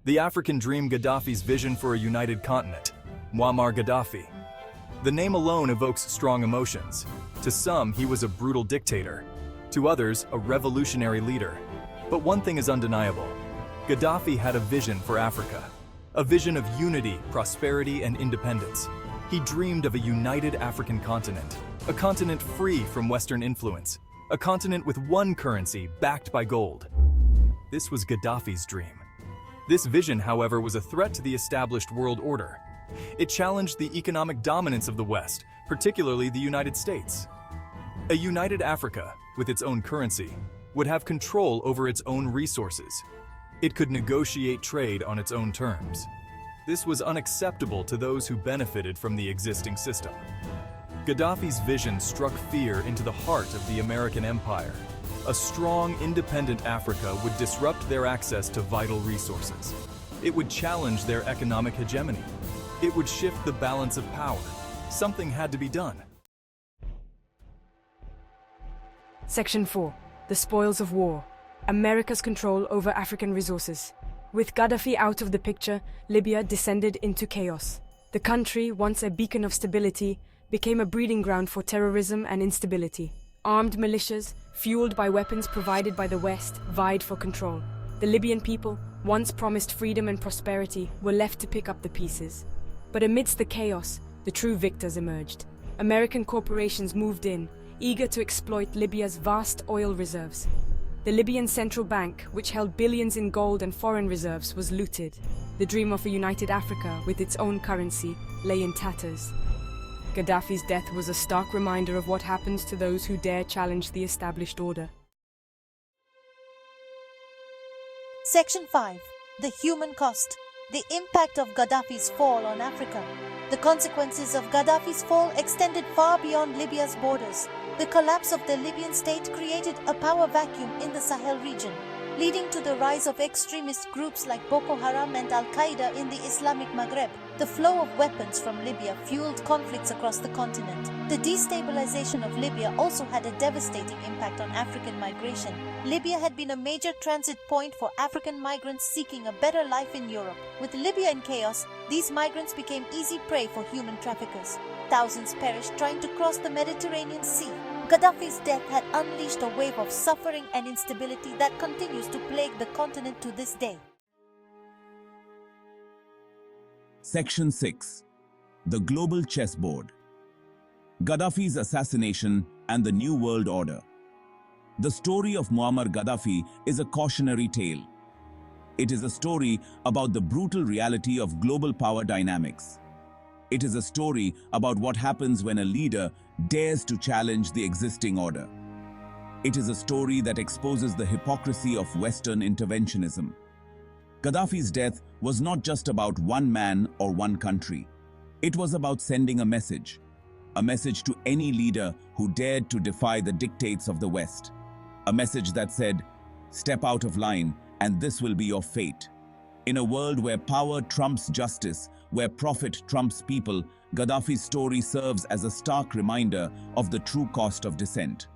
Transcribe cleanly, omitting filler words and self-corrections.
The African Dream, Gaddafi's vision for a united continent. Muammar Gaddafi. The name alone evokes strong emotions. To some, he was a brutal dictator. To others, a revolutionary leader. But one thing is undeniable. Gaddafi had a vision for Africa. A vision of unity, prosperity, and independence. He dreamed of a united African continent. A continent free from Western influence. A continent with one currency backed by gold. This was Gaddafi's dream. This vision, however, was a threat to the established world order. It challenged the economic dominance of the West, particularly the United States. A united Africa, with its own currency, would have control over its own resources. It could negotiate trade on its own terms. This was unacceptable to those who benefited from the existing system. Gaddafi's vision struck fear into the heart of the American empire. A strong, independent Africa would disrupt their access to vital resources. It would challenge their economic hegemony. It would shift the balance of power. Something had to be done. Section 4. The Spoils of War. America's control over African resources. With Gaddafi out of the picture, Libya descended into chaos. The country, once a beacon of stability, became a breeding ground for terrorism and instability. Armed militias, fueled by weapons provided by the West, vied for control. The Libyan people, once promised freedom and prosperity, were left to pick up the pieces. But amidst the chaos, the true victors emerged. American corporations moved in, eager to exploit Libya's vast oil reserves. The Libyan central bank, which held billions in gold and foreign reserves, was looted. The dream of a united Africa with its own currency lay in tatters. Gaddafi's death was a stark reminder of what happens to those who dare challenge the established order. Section 5. The Human Cost. The impact of Gaddafi's fall on Africa. The consequences of Gaddafi's fall extended far beyond Libya's borders. The collapse of the Libyan state created a power vacuum in the Sahel region, leading to the rise of extremist groups like Boko Haram and Al-Qaeda in the Islamic Maghreb. The flow of weapons from Libya fueled conflicts across the continent. The destabilization of Libya also had a devastating impact on African migration. Libya had been a major transit point for African migrants seeking a better life in Europe. With Libya in chaos, these migrants became easy prey for human traffickers. Thousands perished trying to cross the Mediterranean Sea. Gaddafi's death had unleashed a wave of suffering and instability that continues to plague the continent to this day. Section 6. The Global Chessboard. Gaddafi's assassination and the New World Order. The story of Muammar Gaddafi is a cautionary tale. It is a story about the brutal reality of global power dynamics. It is a story about what happens when a leader dares to challenge the existing order. It is a story that exposes the hypocrisy of Western interventionism. Gaddafi's death was not just about one man or one country. It was about sending a message to any leader who dared to defy the dictates of the West. A message that said, "Step out of line and this will be your fate." In a world where power trumps justice, where profit trumps people, Gaddafi's story serves as a stark reminder of the true cost of dissent.